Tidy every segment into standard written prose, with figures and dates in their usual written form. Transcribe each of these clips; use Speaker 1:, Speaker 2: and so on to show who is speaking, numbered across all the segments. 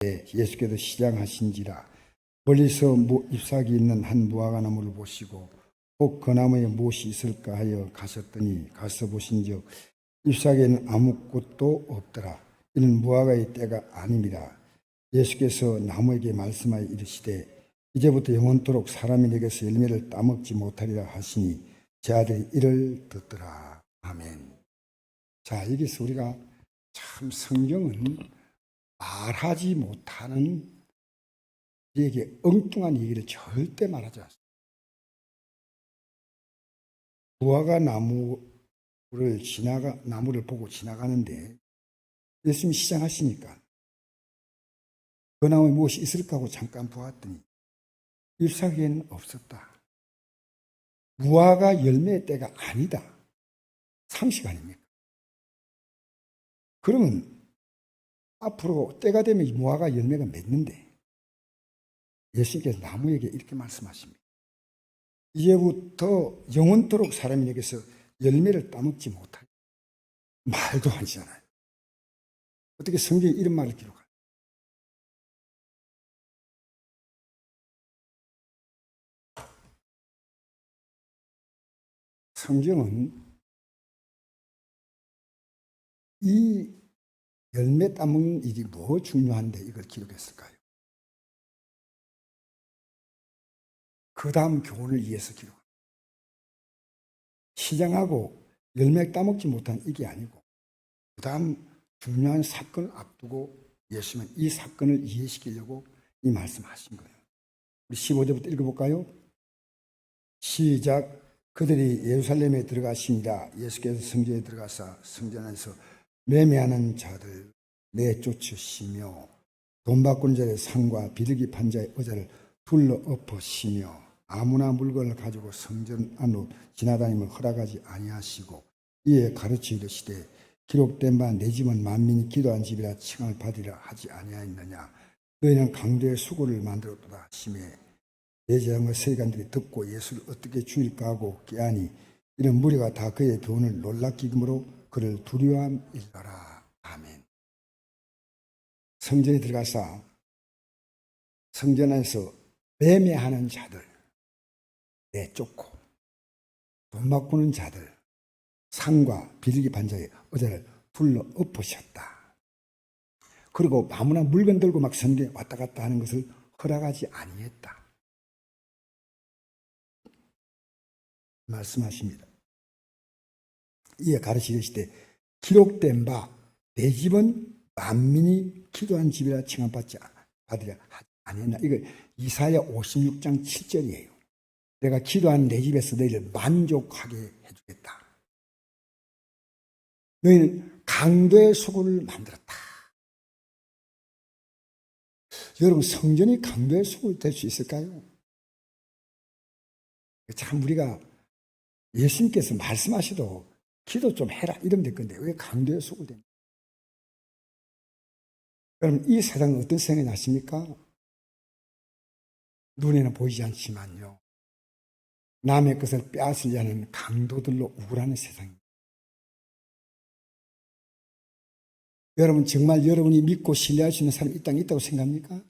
Speaker 1: 예수께서 시장하신지라. 멀리서 잎사귀 있는 한 무화과 나무를 보시고 혹 그 나무에 무엇이 있을까 하여 가셨더니 가서 보신즉 잎사귀에는 아무것도 없더라. 이는 무화과의 때가 아닙니다. 예수께서 나무에게 말씀하여 이르시되 이제부터 영원토록 사람이 내게서 열매를 따먹지 못하리라 하시니 제 아들이 이를 듣더라. 아멘. 자, 여기서 우리가 참 성경은 말하지 못하는 우리에게 엉뚱한 얘기를 절대 말하지 않습니다. 무화과 나무를 보고 지나가는데 예수님이 시장하시니까 그 나무에 무엇이 있을까 하고 잠깐 보았더니 잎사귀에는 없었다. 무화과 열매의 때가 아니다. 상식 아닙니까? 그러면 앞으로 때가 되면 이 무화과 열매가 맺는데 예수님께서 나무에게 이렇게 말씀하십니다. 이제부터 영원토록 사람이 내게서 열매를 따먹지 못하리. 말도 아니잖아요. 어떻게 성경에 이런 말을 기록하냐. 성경은 이 열매 따먹는 일이 뭐 중요한데 이걸 기록했을까요? 그 다음 교훈을 위해서 기록합니다. 시장하고 열매 따먹지 못한 이게 아니고 그 다음 중요한 사건을 앞두고 예수님은 이 사건을 이해시키려고 이 말씀하신 거예요. 우리 15절부터 읽어볼까요? 시작. 그들이 예루살렘에 들어가시니라. 예수께서 성전에 들어가사 성전 안에서 매매하는 자들 내쫓으시며 돈 바꾸는 자의 상과 비둘기 판 자의 의자를 둘러 엎으시며 아무나 물건을 가지고 성전 안으로 지나다니면 허락하지 아니하시고 이에 가르쳐 이르시되 기록된 바 내 집은 만민이 기도한 집이라 칭함을 받으리라 하지 아니하였느냐. 너희는 강도의 수고를 만들었도다 하시매 대제사장과 서기관들이 듣고 예수를 어떻게 죽일까 하고 깨하니 이런 무리가 다 그의 교훈을 놀랍게 여김으로 그를 두려워함이더라. 아멘. 성전에 들어가서 성전 안에서 매매하는 자들 내쫓고 돈 바꾸는 자들 상과 비둘기 판자의 의자를 둘러 엎으셨다. 그리고 아무나 물건 들고 막 성전에 왔다 갔다 하는 것을 허락하지 아니했다. 말씀하십니다. 이에 가르치시되 기록된 바 내 집은 만민이 기도한 집이라 칭함받지 받으려 하지 아니했나. 이거 이사야 56장 7절이에요. 내가 기도한 내 집에서 너희를 만족하게 해주겠다. 너희는 강도의 수고를 만들었다. 여러분, 성전이 강도의 수고가 될 수 있을까요? 참 우리가 예수님께서 말씀하시도 기도 좀 해라 이러면 될 건데 왜 강도의 수고를 됩니까? 그럼 이 세상은 어떤 생각이 나십니까? 눈에는 보이지 않지만요. 남의 것을 빼앗으려 하는 강도들로 우울하는 세상입니다. 여러분 정말 여러분이 믿고 신뢰할 수 있는 사람이 이 땅에 있다고 생각합니까?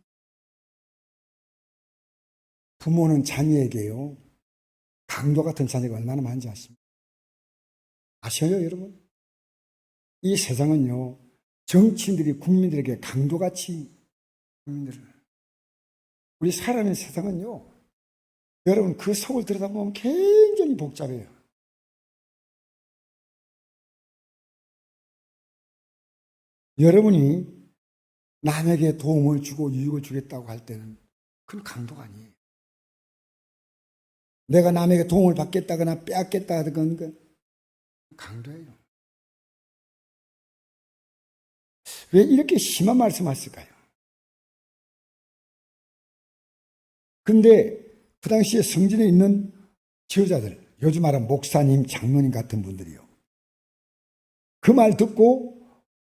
Speaker 1: 부모는 자녀에게요. 강도 같은 자녀가 얼마나 많은지 아십니까? 아셔요 여러분? 이 세상은요. 정치인들이 국민들에게 강도같이 국민들을 우리 살아가는 세상은요. 여러분 그 속을 들여다보면 굉장히 복잡해요. 여러분이 남에게 도움을 주고 유익을 주겠다고 할 때는 그건 강도가 아니에요. 내가 남에게 도움을 받겠다거나 빼앗겠다 하던 건 강도예요. 왜 이렇게 심한 말씀하셨을까요? 근데 그 당시에 성전에 있는 지도자들, 요즘 말하는 목사님, 장로님 같은 분들이요. 그 말 듣고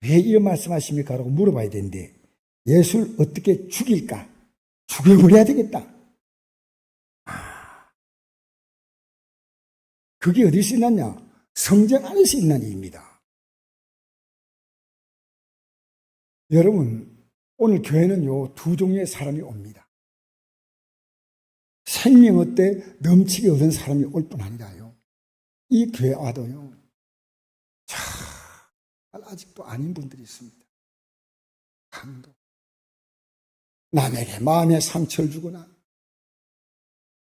Speaker 1: 왜 이런 말씀하십니까? 라고 물어봐야 되는데 예수를 어떻게 죽일까? 죽여버려야 되겠다. 그게 어디서 있느냐? 성전 안에서 있는 일입니다. 여러분, 오늘 교회는요, 두 종류의 사람이 옵니다. 생명 어때 넘치게 얻은 사람이 올 뿐 아니라요. 이 교회 와도요, 잘 아직도 아닌 분들이 있습니다. 강도. 남에게 마음의 상처를 주거나,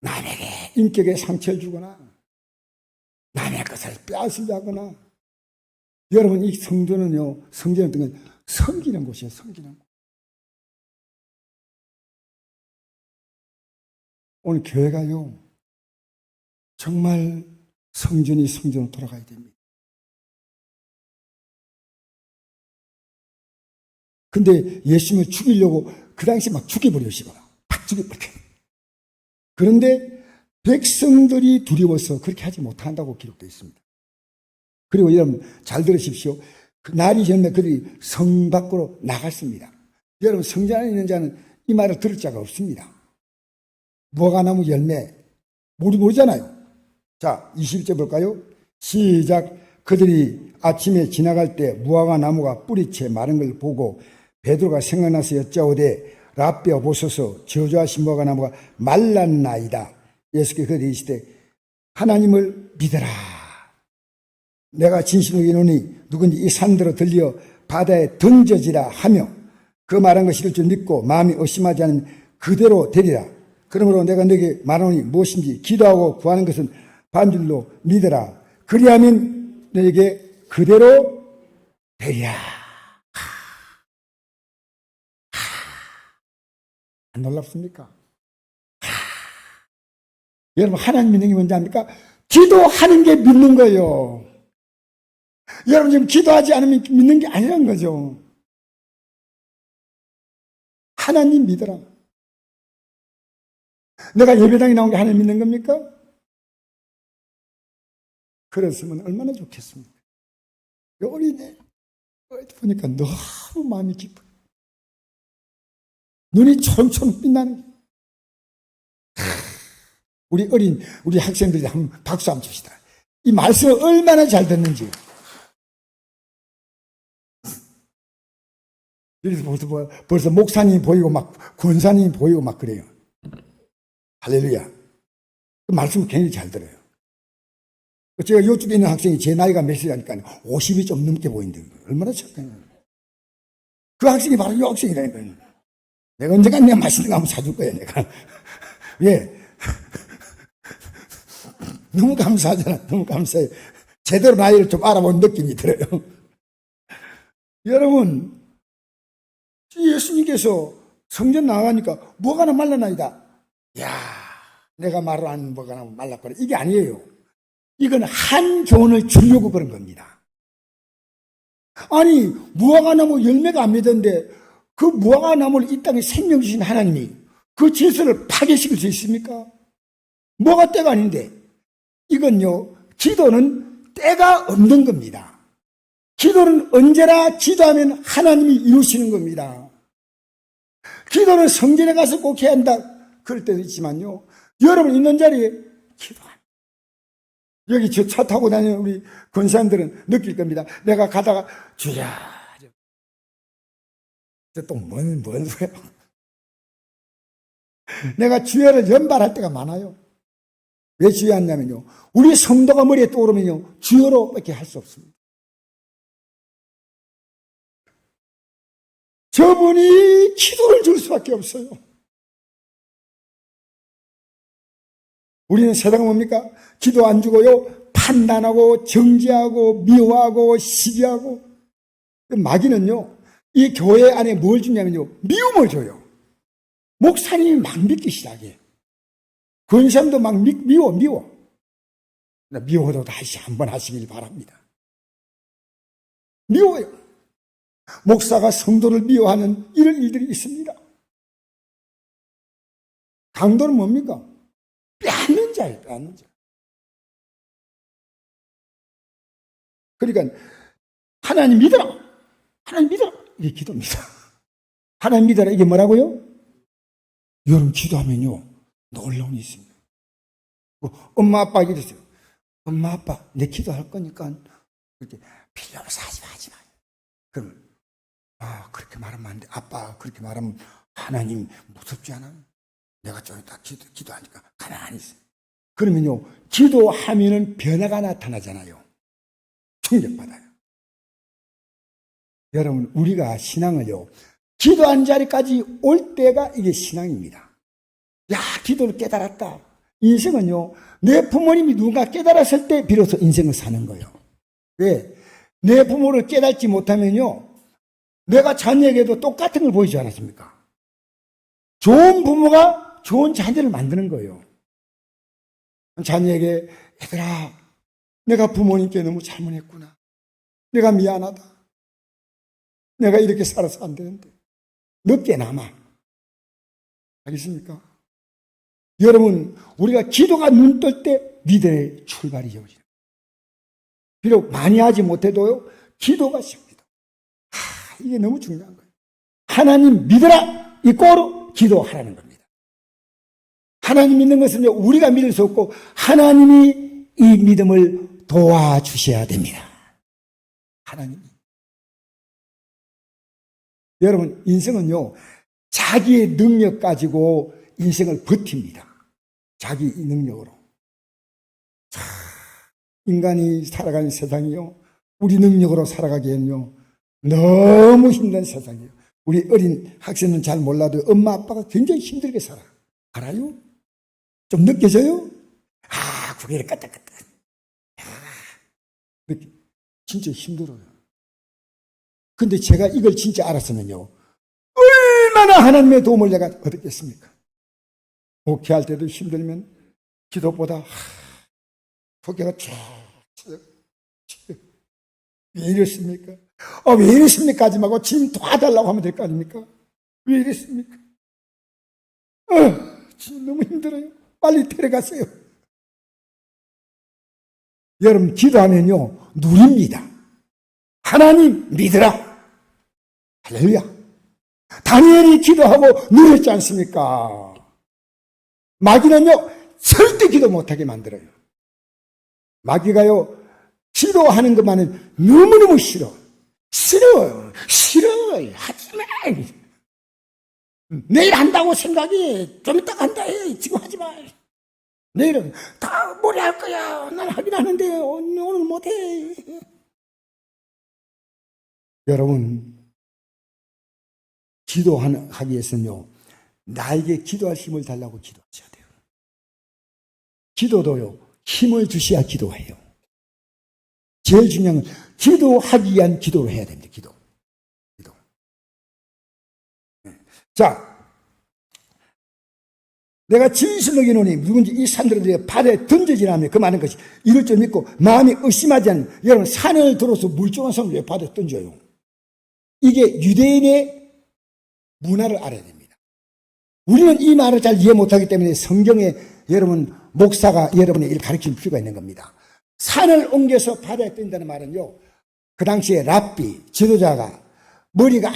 Speaker 1: 남에게 인격에 상처를 주거나, 남의 것을 빼앗으려 하거나. 여러분, 이 성전은요, 성전은 어떤 건 섬기는 곳이에요, 섬기는 곳. 오늘 교회가요, 정말 성전이 성전으로 돌아가야 됩니다. 근데 예수님을 죽이려고 그 당시 막 죽여버리시거나, 팍 죽여버려요. 그런데 백성들이 두려워서 그렇게 하지 못한다고 기록되어 있습니다. 그리고 여러분 잘 들으십시오. 그 날이 전에 그들이 성 밖으로 나갔습니다. 여러분 성전 안에 있는 자는 이 말을 들을 자가 없습니다. 무화과나무 열매 우리 모르잖아요. 자 21절 볼까요? 시작. 그들이 아침에 지나갈 때 무화과나무가 뿌리채 마른 걸 보고 베드로가 생각나서 여짜오되 라삐아 보소서 저주하신 무화과나무가 말랐나이다. 예수께서 그들이 이르시되 하나님을 믿어라. 내가 진실로 이르노니 누구든지 이 산들어 들려 바다에 던져지라 하며 그 말한 것이 이를 줄 믿고 마음이 의심하지 않으면 그대로 되리라. 그러므로 내가 너에게 말하노니 무엇인지 기도하고 구하는 것은 반줄로 믿어라. 그리하면 너에게 그대로 되리라. 안 놀랍습니까? 여러분 하나님 믿는 게 뭔지 압니까? 기도하는 게 믿는 거예요. 여러분 지금 기도하지 않으면 믿는 게 아니라는 거죠. 하나님 믿어라. 내가 예배당에 나온 게 하나님 믿는 겁니까? 그랬으면 얼마나 좋겠습니까? 어린애 보니까 너무 마음이 기뻐요. 눈이 초롱초롱 빛나는 게. 우리 학생들이 한번 박수 한번 칩시다. 이 말씀을 얼마나 잘 듣는지. 여기서 벌써 목사님이 보이고 막 권사님이 보이고 막 그래요. 할렐루야. 그 말씀을 굉장히 잘 들어요. 제가 이쪽에 있는 학생이 제 나이가 몇이라니까 50이 좀 넘게 보인대요. 얼마나 착해요. 그 학생이 바로 이 학생이라니까요. 내가 언젠가 내가 맛있는 거 한번 사줄 거야, 내가. 왜? 너무 감사하잖아. 너무 감사해요. 제대로 나이를 좀 알아본 느낌이 들어요. 여러분, 예수님께서 성전 나가니까 뭐가 나 말라나이다. 야, 내가 말을 안 뭐가 나 말랐거나 이게 아니에요. 이건 한 교훈을 주려고 그런 겁니다. 아니, 무화과나무 열매가 안 맺었는데 그 무화과나무를 이 땅에 생명 주신 하나님이 그 질서를 파괴시킬 수 있습니까? 뭐가 때가 아닌데. 이건요, 기도는 때가 없는 겁니다. 기도는 언제나 기도하면 하나님이 이루시는 겁니다. 기도는 성전에 가서 꼭 해야 한다. 그럴 때도 있지만요, 여러분 있는 자리에 기도합니다. 여기 저 차 타고 다니는 우리 권사님들은 느낄 겁니다. 내가 가다가 주야. 또 뭔 소리야. 내가 주야를 연발할 때가 많아요. 왜 주야하냐면요, 우리 성도가 머리에 떠오르면요, 주여로밖에 할 수 없습니다. 저분이 기도를 줄 수밖에 없어요. 우리는 세상은 뭡니까? 기도 안 주고요, 판단하고 정죄하고 미워하고 시기하고. 마귀는요, 이 교회 안에 뭘 주냐면요, 미움을 줘요. 목사님이 막 믿기 시작해. 권사님도 막 미워. 미워도 다시 한번 하시길 바랍니다. 미워요. 목사가 성도를 미워하는 이런 일들이 있습니다. 강도는 뭡니까? 빼앗는 자예요, 빼앗는 자. 그러니까 하나님 믿어라. 하나님 믿어라. 이게 기도입니다. 하나님 믿어라. 이게 뭐라고요? 여러분 기도하면요, 놀라운 일이 있습니다. 엄마 아빠 이랬어요. 엄마 아빠 내 기도할 거니까 이렇게 필요 없어 하지 마. 그럼 그렇게 말하면 안 돼. 아빠, 그렇게 말하면 하나님 무섭지 않아요? 내가 좀 이따 기도하니까 가만히 있어요. 그러면요, 기도하면은 변화가 나타나잖아요. 충격받아요. 여러분, 우리가 신앙을요, 기도한 자리까지 올 때가 이게 신앙입니다. 야, 기도를 깨달았다. 인생은요, 내 부모님이 누군가 깨달았을 때 비로소 인생을 사는 거예요. 왜? 내 부모를 깨닫지 못하면요, 내가 자녀에게도 똑같은 걸 보이지 않았습니까? 좋은 부모가 좋은 자녀를 만드는 거예요. 자녀에게, 얘들아, 내가 부모님께 너무 잘못했구나. 내가 미안하다. 내가 이렇게 살아서 안 되는데. 늦게나마. 알겠습니까? 여러분, 우리가 기도가 눈 뜰 때 믿음의 출발이 이어져요. 비록 많이 하지 못해도요, 기도가 시작합니다. 이게 너무 중요한 거예요. 하나님 믿어라! 이 꼴로 기도하라는 겁니다. 하나님 믿는 것은 우리가 믿을 수 없고, 하나님이 이 믿음을 도와주셔야 됩니다. 하나님이. 여러분, 인생은요, 자기의 능력 가지고 인생을 버팁니다. 자기 능력으로. 인간이 살아가는 세상이요, 우리 능력으로 살아가기에는요, 너무 힘든 세상이에요. 우리 어린 학생은 잘 몰라도 엄마 아빠가 굉장히 힘들게 살아. 알아요? 좀 느껴져요? 고개를 까딱까딱. 진짜 힘들어요. 근데 제가 이걸 진짜 알았으면요, 얼마나 하나님의 도움을 내가 얻었겠습니까? 목회할 때도 힘들면 기도보다 고개가 쫙 왜 이랬습니까? 왜 이랬습니까? 하지 말고 지금 도와달라고 하면 될 거 아닙니까? 왜 이랬습니까? 지금 너무 힘들어요. 빨리 데려가세요. 여러분, 기도하면요, 누립니다. 하나님 믿으라. 할렐루야. 다니엘이 기도하고 누렸지 않습니까? 마귀는요, 절대 기도 못하게 만들어요. 마귀가요, 기도하는 것만은 너무너무 싫어. 하지 마. 내일 한다고 생각해. 좀 이따 한다 해. 지금 하지 마. 내일은 다 모레 할 거야. 난 하긴 하는데 오늘 못해. 여러분, 기도하기 위해서는요, 나에게 기도할 힘을 달라고 기도하셔야 돼요. 기도도요, 힘을 주셔야 기도해요. 제일 중요한 건 기도하기 위한 기도를 해야 됩니다. 기도. 자, 내가 진실로 이노니 누군지 이 산들을 바다에 던져지라며 그 많은 것이 이럴 줄 믿고 마음이 의심하지 않는, 여러분, 산을 들어서 물종한 사람을 왜 바다에 던져요? 이게 유대인의 문화를 알아야 됩니다. 우리는 이 말을 잘 이해 못하기 때문에 성경에 여러분, 목사가 여러분의 일을 가르칠 필요가 있는 겁니다. 산을 옮겨서 바다에 던진다는 말은요, 그 당시에 랍비, 지도자가, 머리가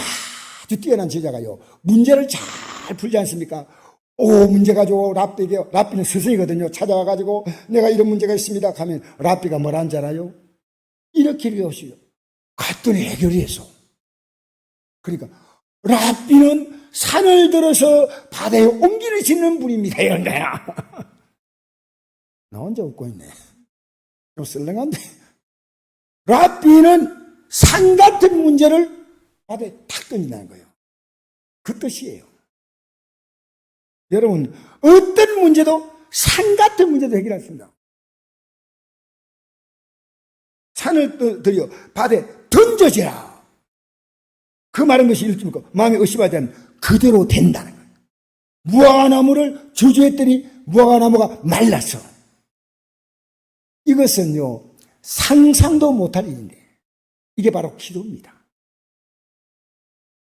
Speaker 1: 아주 뛰어난 지도자가요, 문제를 잘 풀지 않습니까? 문제 가지고 랍비는 스승이거든요. 찾아와가지고 내가 이런 문제가 있습니다 하면 랍비가 뭐라는 줄 알아요? 이렇게 얘기하시요. 갔더니 해결이 해서. 그러니까 랍비는 산을 들어서 바다에 옮기를 짓는 분입니다. 이런 거야. 나 혼자 웃고 있네. 좀 쓸렁한데. 랍비는 산 같은 문제를 바다에 탁 던진다는 거예요. 그 뜻이에요. 여러분, 어떤 문제도 산 같은 문제도 해결할 수 있습니다. 산을 들여 바다에 던져지라. 그 말은 것이 일주니까 마음에 의심하지 않으면 그대로 된다는 거예요. 무화과나무를 저주했더니 무화과나무가 말랐어. 이것은요, 상상도 못할 일인데 이게 바로 기도입니다.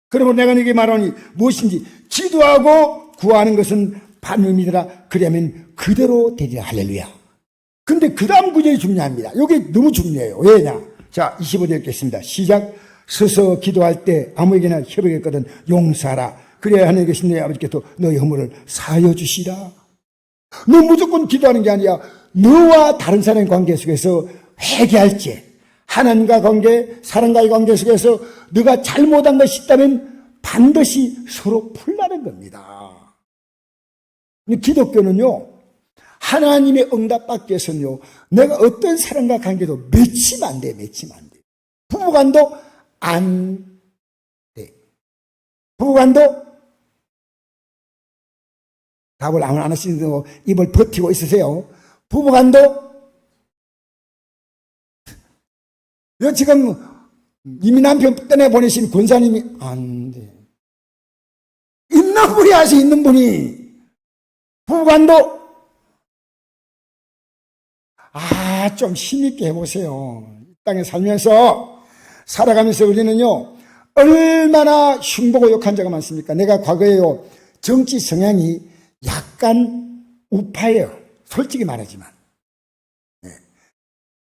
Speaker 1: 그러면 내가 너에게 말하니 무엇인지 기도하고 구하는 것은 반응이더라. 그러면 그대로 되리라. 할렐루야. 근데 그 다음 구절이 중요합니다. 이게 너무 중요해요. 왜냐? 자, 25절 읽겠습니다. 시작. 서서 기도할 때 아무에게나 협약했거든 용서하라. 그래야 하나님께서 너희 아버지께서 너희 허물을 사하여 주시라. 너 무조건 기도하는 게 아니라 너와 다른 사람의 관계 속에서 회개할지 하나님과 관계, 사람과의 관계 속에서 네가 잘못한 것이 있다면 반드시 서로 풀라는 겁니다. 기독교는요, 하나님의 응답 받기 위해서는요, 내가 어떤 사람과 관계도 맺히면 안 돼, 맺히면 안 돼. 부부간도 안 돼. 부부간도 답을 안 하시는데 입을 버티고 있으세요. 부부간도 지금 이미 남편 떠내보내신 권사님이 안 돼. 있는 분이 하시 있는 분이 부부간도 좀 힘있게 해보세요. 이 땅에 살면서 살아가면서 우리는요 얼마나 흉보고 욕한 자가 많습니까? 내가 과거에요 정치 성향이 약간 우파예요. 솔직히 말하지만. 네.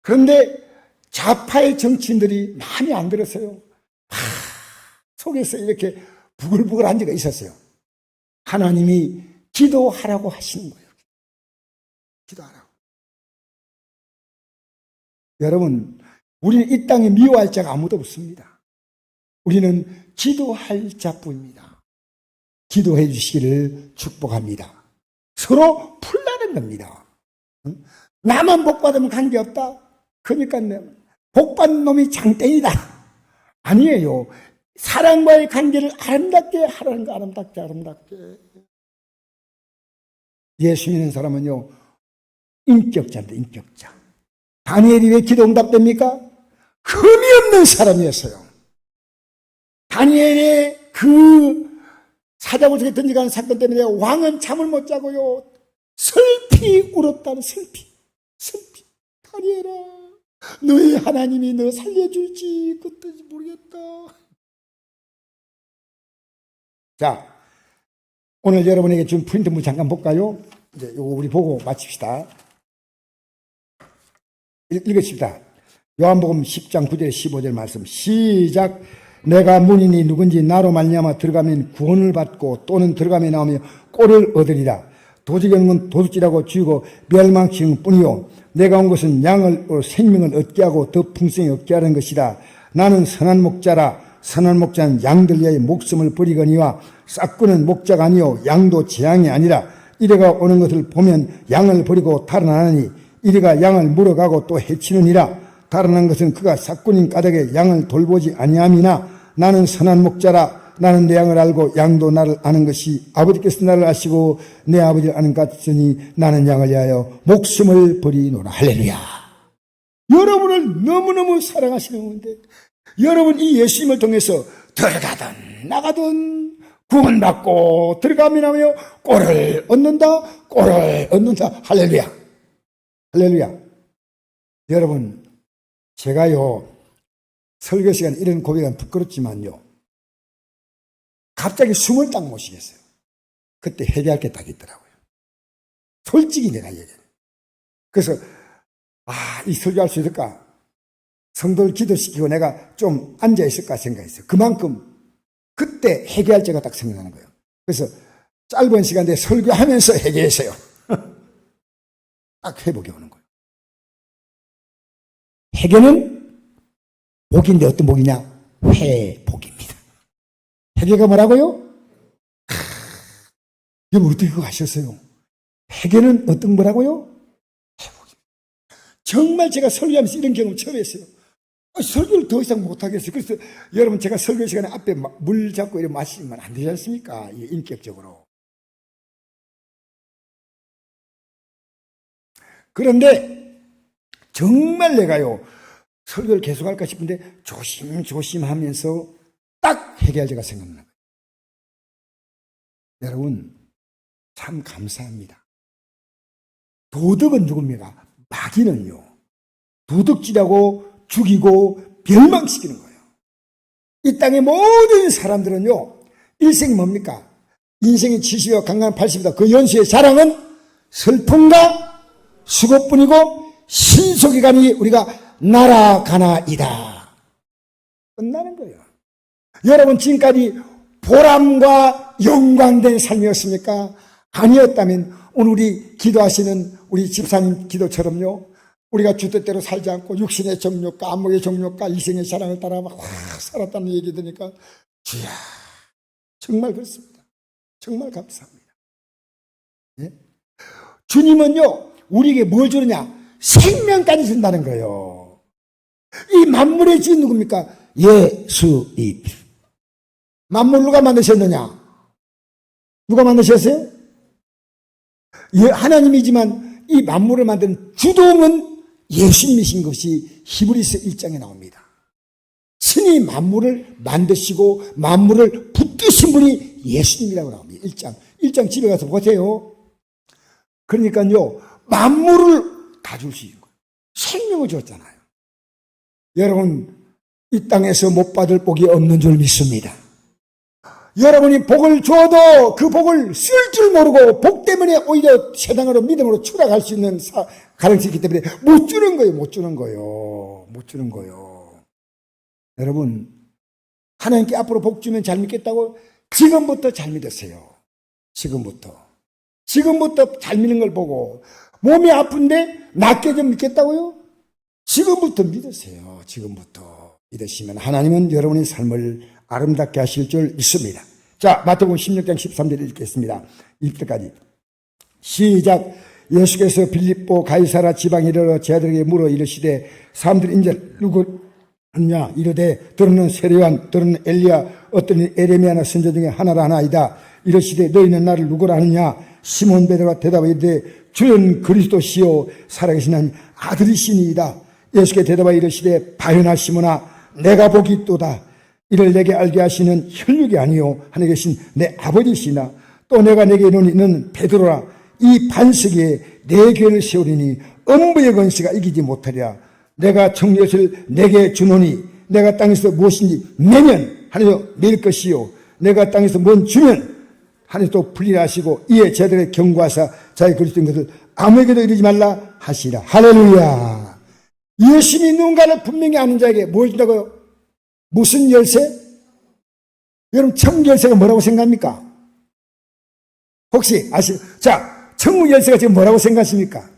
Speaker 1: 그런데 좌파의 정치인들이 마음에 안 들었어요. 속에서 이렇게 부글부글한 적이 있었어요. 하나님이 기도하라고 하시는 거예요. 기도하라고. 여러분, 우리는 이 땅에 미워할 자가 아무도 없습니다. 우리는 기도할 자뿐입니다. 기도해 주시기를 축복합니다. 서로 풀라는 겁니다. 나만 복받으면 관계없다? 그러니까 복받는 놈이 장땡이다. 아니에요. 사랑과의 관계를 아름답게 하라는 거, 아름답게. 예수 믿는 사람은요, 인격자입니다, 인격자. 다니엘이 왜 기도 응답됩니까? 흠이 없는 사람이었어요. 다니엘의 그 사자굴 속에 던져가는 사건 때문에 왕은 잠을 못 자고요. 슬피 울었다는 슬피. 다니엘아, 너희 하나님이 너 살려줄지 그것도 모르겠다. 자, 오늘 여러분에게 준 프린트물 잠깐 볼까요? 이제 요거 우리 보고 마칩시다. 읽으십시다. 요한복음 10장 9절 15절 말씀 시작. 내가 문이니 누군지 나로 말미암아 들어가면 구원을 받고 또는 들어가며 나오며 꼴을 얻으리라. 도적에는 도둑질하고 죽이고 멸망시키는 뿐이요 내가 온 것은 양을 생명을 얻게 하고 더 풍성히 얻게 하는 것이다. 나는 선한 목자라. 선한 목자는 양들 위하여 목숨을 버리거니와 싹구는 목자가 아니요 양도 재앙이 아니라 이래가 오는 것을 보면 양을 버리고 달아나느니 이래가 양을 물어가고 또 해치느니라. 달아난 것은 그가 싹군인 까닭에 양을 돌보지 아니함이나 나는 선한 목자라. 나는 내 양을 알고 양도 나를 아는 것이 아버지께서 나를 아시고 내 아버지를 아는 것 같으니 나는 양을 위하여 목숨을 버리노라. 할렐루야. 여러분을 너무너무 사랑하시는 분인데 여러분 이 예수님을 통해서 들어가든 나가든 구원받고 들어가면 하며 꼴을 얻는다. 할렐루야. 할렐루야. 여러분, 제가요 설교 시간에 이런 고백은 부끄럽지만요 갑자기 숨을 딱 못 쉬겠어요. 그때 해결할 게 딱 있더라고요. 솔직히 내가 얘기해요. 그래서 이 설교할 수 있을까? 성도를 기도시키고 내가 좀 앉아있을까 생각했어요. 그만큼 그때 해결할 제가 딱 생각나는 거예요. 그래서 짧은 시간에 설교하면서 해결했어요. 딱 회복이 오는 거예요. 해결은 복인데 어떤 복이냐? 회복입니다. 해결가 뭐라고요? 여러분 어떻게 그거 아셨어요? 해결은 어떤 뭐라고요? 회복입니다. 정말 제가 설교하면서 이런 경험 처음 했어요. 설교를 더 이상 못하겠어요. 그래서 여러분 제가 설교 시간에 앞에 물 잡고 이렇게 마시면 안 되지 않습니까? 인격적으로. 그런데 정말 내가요 설교를 계속할까 싶은데 조심 하면서 딱 해결제가 생각나는 거예요. 여러분 참 감사합니다. 도덕은 누굽니까? 마귀는요 도둑질하고 죽이고 멸망시키는 거예요. 이 땅의 모든 사람들은요 일생이 뭡니까? 인생이 70이와 강간 80이다. 그 연수의 자랑은 슬픔과 수고뿐이고 신속이가니 우리가 날아가나이다. 끝나는 거예요. 여러분 지금까지 보람과 영광된 삶이었습니까? 아니었다면 오늘 우리 기도하시는 우리 집사님 기도처럼요 우리가 주 뜻대로 살지 않고 육신의 정욕과 안목의 정욕과 이생의 사랑을 따라 막 살았다는 얘기 들으니까 주야, 정말 그렇습니다. 정말 감사합니다. 예? 주님은요, 우리에게 뭘 주느냐? 생명까지 준다는 거예요. 이 만물의 주인 누굽니까? 예수님. 만물 누가 만드셨느냐? 누가 만드셨어요? 예, 하나님이지만 이 만물을 만든 주동은 예수님이신 것이 히브리서 1장에 나옵니다. 신이 만물을 만드시고 만물을 붙드신 분이 예수님이라고 나옵니다. 1장 집에 가서 보세요. 그러니까요, 만물을 다 줄 수 있는 거예요. 생명을 줬잖아요. 여러분, 이 땅에서 못 받을 복이 없는 줄 믿습니다. 여러분이 복을 줘도 그 복을 쓸 줄 모르고 복 때문에 오히려 세상으로 믿음으로 추락할 수 있는 가능성이 있기 때문에 못 주는 거예요. 여러분, 하나님께 앞으로 복 주면 잘 믿겠다고 지금부터 잘 믿으세요. 지금부터 잘 믿는 걸 보고 몸이 아픈데 낫게 좀 믿겠다고요? 지금부터 믿으세요. 지금부터 믿으시면 하나님은 여러분의 삶을 아름답게 하실 줄 믿습니다. 자, 마태복음 16장 13절 읽겠습니다. 20절까지 시작. 예수께서 빌립보 가이사라 지방에 이르러 제자들에게 물어 이르시되 사람들이 인자 누구냐 이르되 들은 세례요한 들은 엘리야 어떤 에레미야나 선지 중에 하나라 하나이다. 이르시되 너희는 나를 누구라 하느냐? 시몬 베드로가 대답하여 이르되 주는 그리스도시요 살아계신 하나님 아들이시니이다. 예수께 대답하여 이르시되 바요나 시몬아 내가 복이 있도다. 이를 내게 알게 하시는 혈육이 아니요 하늘에 계신 내 아버지시나 또 내가 내게 이르노니 너는 베드로라. 이 반석에 내 교회를 세우리니 음부의 권세가 이기지 못하리라. 내가 정욕을 내게 주노니 내가 땅에서 무엇인지 매면 하늘에서 매일 것이요 내가 땅에서 뭔 주면 하늘에서 또 풀리라 하시고 이에 제자들에게 경고하사 자기 그리스도인 것을 아무에게도 이르지 말라 하시라. 할렐루야. 예수님이 누군가를 분명히 아는 자에게 뭘 준다고요? 무슨 열쇠? 여러분, 천국 열쇠가 뭐라고 생각합니까? 혹시 아시죠? 자, 천국 열쇠가 지금 뭐라고 생각하십니까?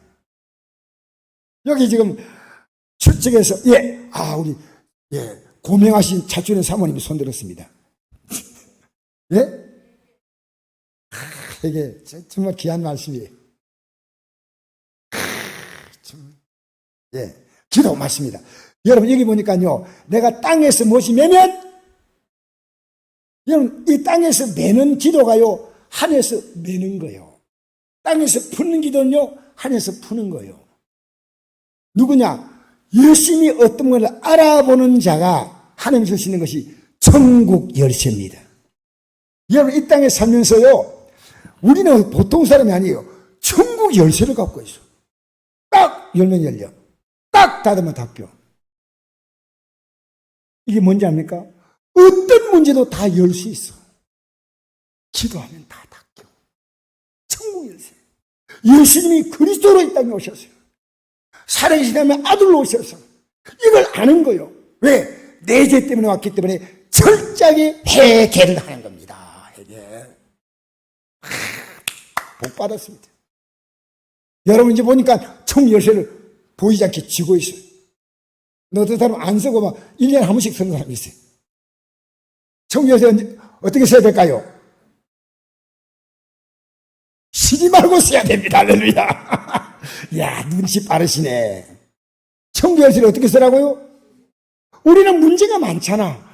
Speaker 1: 여기 지금 출석에서 우리 고명하신 차주는 사모님이 손들었습니다. 예? 이게 정말 귀한 말씀이에요. 기도 맞습니다. 여러분, 여기 보니까요, 내가 땅에서 무엇이 매면, 여러분, 이 땅에서 매는 기도가요, 하늘에서 매는 거예요. 땅에서 푸는 기도는요, 하늘에서 푸는 거예요. 누구냐? 열심히 어떤 걸 알아보는 자가 하나님이 주시는 것이 천국 열쇠입니다. 여러분, 이 땅에 살면서요, 우리는 보통 사람이 아니에요. 천국 열쇠를 갖고 있어. 딱 열면 열려. 딱 닫으면 닫혀. 이게 뭔지 압니까? 어떤 문제도 다 열 수 있어. 기도하면 다 닫혀. 천국 열쇠. 예수님이 그리스도로 이 땅에 오셨어요. 살아계시다면 아들로 오셔서 이걸 아는 거예요. 왜? 내 죄 때문에 왔기 때문에 철저하게 해결을 하는 겁니다. 해결. 복 받았습니다. 여러분, 이제 보니까 천국 열쇠를 보이지 않게 쥐고 있어요. 어떤 사람 안 쓰고 막 1년에 한 번씩 쓰는 사람이 있어요. 천국 열쇠 어떻게 써야 될까요? 쉬지 말고 써야 됩니다. 할렐루야. 야, 눈치 빠르시네. 천국 열쇠를 어떻게 쓰라고요? 우리는 문제가 많잖아.